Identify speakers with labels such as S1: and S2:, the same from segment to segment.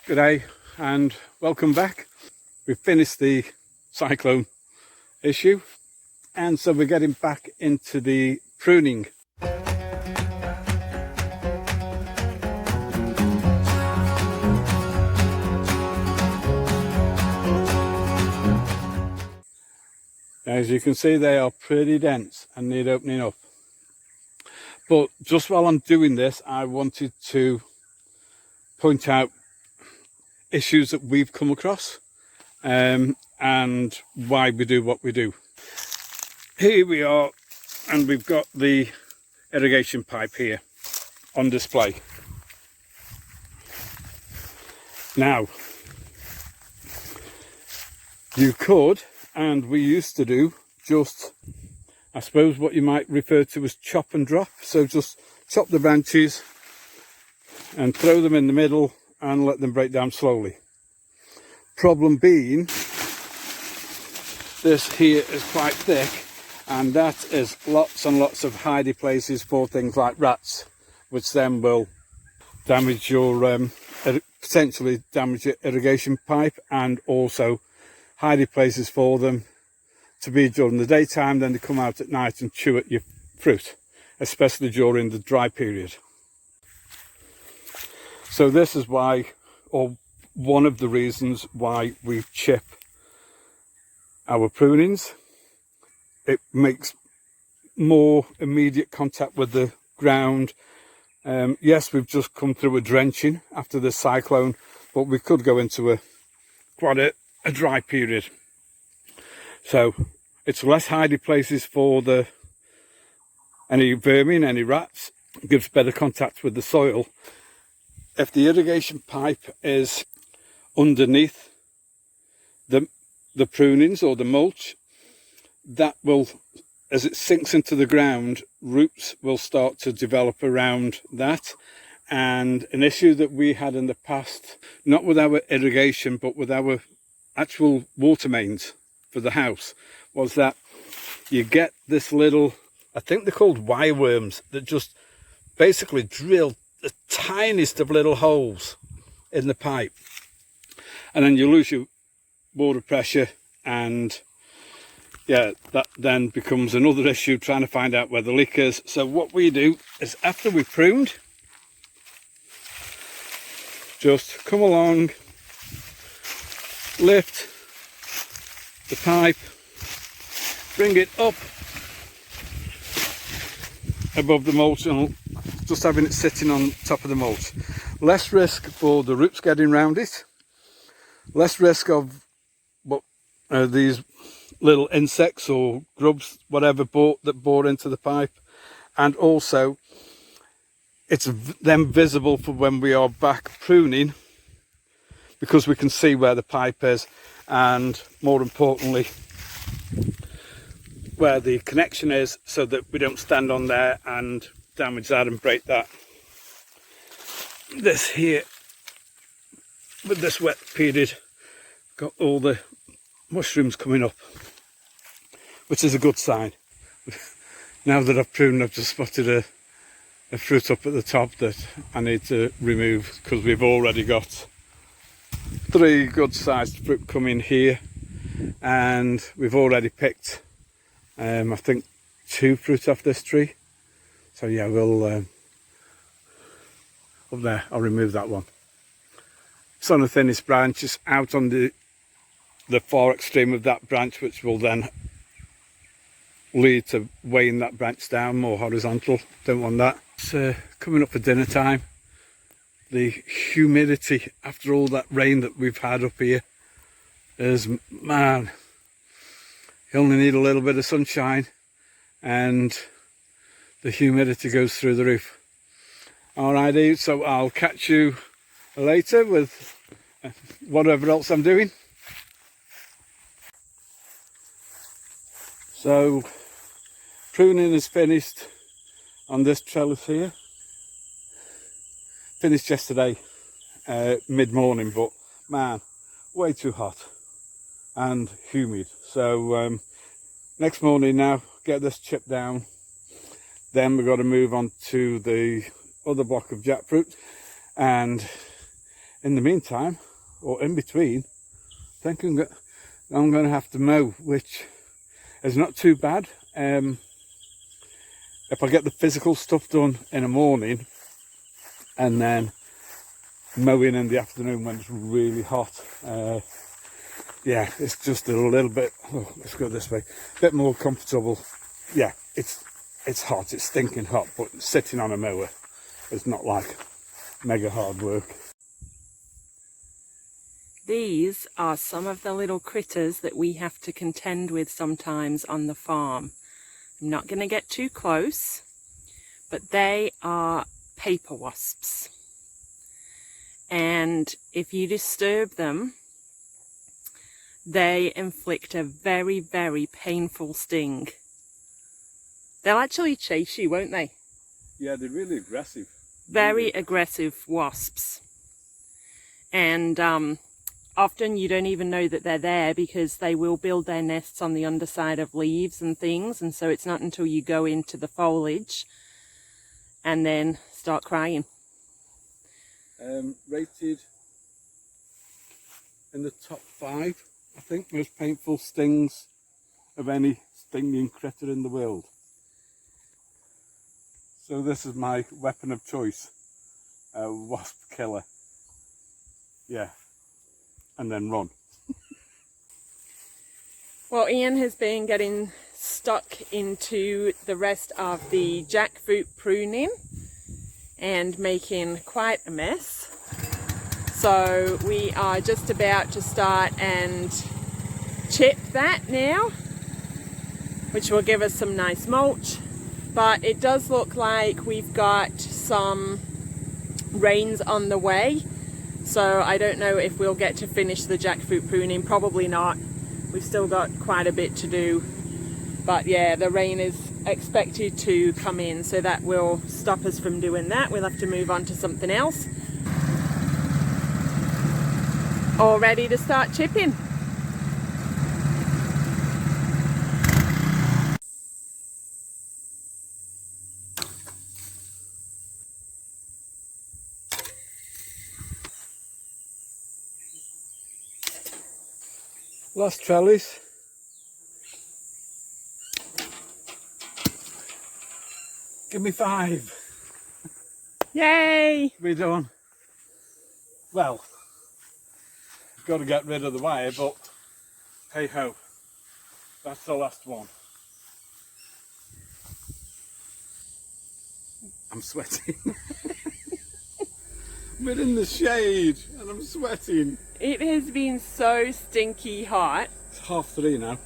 S1: G'day and welcome back. We've finished the cyclone issue and so we're getting back into the pruning. As you can see, they are pretty dense and need opening up. But just while I'm doing this, I wanted to point out issues that we've come across and why we do what we do. Here we are, and we've got the irrigation pipe here on display. Now, you could, and we used to do, just, I suppose, what you might refer to as chop and drop. So just chop the branches and throw them in the middle and let them break down slowly. Problem being, this here is quite thick, and that is lots and lots of hidey places for things like rats, which then will damage your potentially damage your irrigation pipe, and also hidey places for them to be during the daytime. Then they come out at night and chew at your fruit, especially during the dry period. So this is why, or one of the reasons why we chip our prunings. It makes more immediate contact with the ground. Yes, we've just come through a drenching after the cyclone, but we could go into quite a dry period. So it's less hidey places for any vermin, any rats. It gives better contact with the soil. If the irrigation pipe is underneath the prunings or the mulch, that will, as it sinks into the ground, roots will start to develop around that. And an issue that we had in the past, not with our irrigation but with our actual water mains for the house, was that you get this little, I think they're called wireworms, that just basically drill the tiniest of little holes in the pipe, and then you lose your water pressure, and yeah, that then becomes another issue, trying to find out where the leak is. So what we do is, after we've pruned, just come along, lift the pipe, bring it up above the mulch, and just having it sitting on top of the mulch. Less risk for the roots getting around it, less risk of these little insects or grubs, whatever, that bore into the pipe, and also it's then visible for when we are back pruning, because we can see where the pipe is, and more importantly where the connection is, so that we don't stand on there and damage that and break that. This here, with this wet period, got all the mushrooms coming up, which is a good sign. Now that I've pruned, I've just spotted a fruit up at the top that I need to remove, because we've already got 3 good sized fruit coming here, and we've already picked I think 2 fruit off this tree. So yeah, we'll up there, I'll remove that one. It's on the thinnest branch, it's out on the far extreme of that branch, which will then lead to weighing that branch down more horizontal. Don't want that. It's coming up for dinner time. The humidity after all that rain that we've had up here is, man, you only need a little bit of sunshine and the humidity goes through the roof. Alrighty, so I'll catch you later with whatever else I'm doing. So pruning is finished on this trellis here. Finished yesterday mid-morning, but man, way too hot and humid. So next morning now, get this chipped down, then we've got to move on to the other block of jackfruit, and in the meantime, or in between, I think I'm going to have to mow, which is not too bad. If I get the physical stuff done in the morning and then mowing in the afternoon when it's really hot, yeah, it's just a little bit, oh, let's go this way, a bit more comfortable. Yeah, it's hot, it's stinking hot, but sitting on a mower is not like mega hard work.
S2: These are some of the little critters that we have to contend with sometimes on the farm. I'm not going to get too close, but they are paper wasps. And if you disturb them, they inflict a very, very painful sting. They'll actually chase you, won't they?
S1: Yeah, they're really aggressive.
S2: Very aggressive wasps. And often you don't even know that they're there because they will build their nests on the underside of leaves and things, and so it's not until you go into the foliage and then start crying.
S1: Rated in the top 5, I think, most painful stings of any stinging critter in the world. So this is my weapon of choice, a wasp killer. Yeah. And then run.
S2: Well, Ian has been getting stuck into the rest of the jackfruit pruning and making quite a mess. So we are just about to start and chip that now, which will give us some nice mulch. But it does look like we've got some rains on the way. So I don't know if we'll get to finish the jackfruit pruning, probably not. We've still got quite a bit to do. But yeah, the rain is expected to come in, so that will stop us from doing that. We'll have to move on to something else. All ready to start chipping.
S1: Last trellis. Give me 5.
S2: Yay!
S1: We're done. Well, got to get rid of the wire, but hey ho, that's the last one. I'm sweating. We're in the shade and I'm sweating.
S2: It has been so stinky hot.
S1: It's 3:30 now.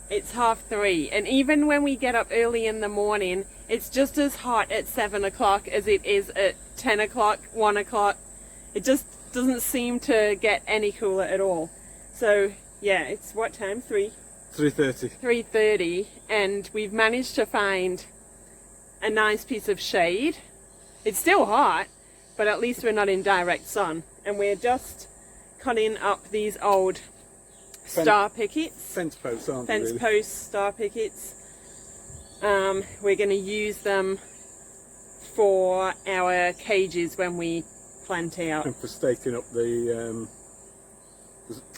S2: It's 3:30, and even when we get up early in the morning, it's just as hot at 7 o'clock as it is at 10 o'clock, 1 o'clock. It just doesn't seem to get any cooler at all. So yeah, it's what time?
S1: 3:30.
S2: 3:30, and we've managed to find a nice piece of shade. It's still hot, but at least we're not in direct sun. And we're just cutting up these old star pickets.
S1: Fence posts, aren't they?
S2: Fence
S1: really?
S2: posts, star pickets. We're going to use them for our cages when we plant out.
S1: And for staking up the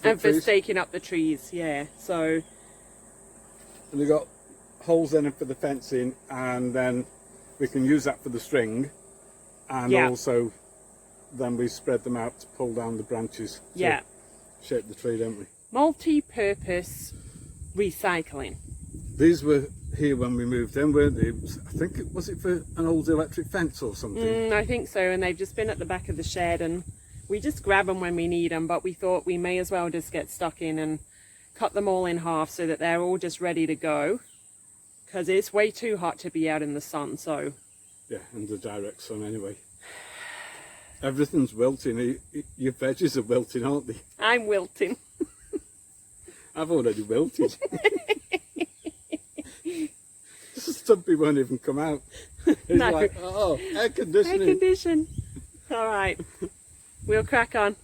S2: And for
S1: trees.
S2: staking up the trees, yeah. So,
S1: And they've got holes in it for the fencing, and then we can use that for the string, and
S2: Yeah.
S1: also then we spread them out to pull down the branches to
S2: yeah.
S1: shape the tree, don't we?
S2: Multi-purpose recycling.
S1: These were here when we moved in, weren't they? I think was it for an old electric fence or something?
S2: I think so, and they've just been at the back of the shed, and we just grab them when we need them, but we thought we may as well just get stuck in and cut them all in half so that they're all just ready to go, because it's way too hot to be out in the sun. So
S1: Yeah, in the direct sun anyway. Everything's wilting. Your veggies are wilting, aren't they?
S2: I'm wilting.
S1: I've already wilted. Stumpy won't even come out. He's
S2: No.
S1: like, oh, air
S2: Air
S1: conditioning.
S2: condition. All right, we'll crack on.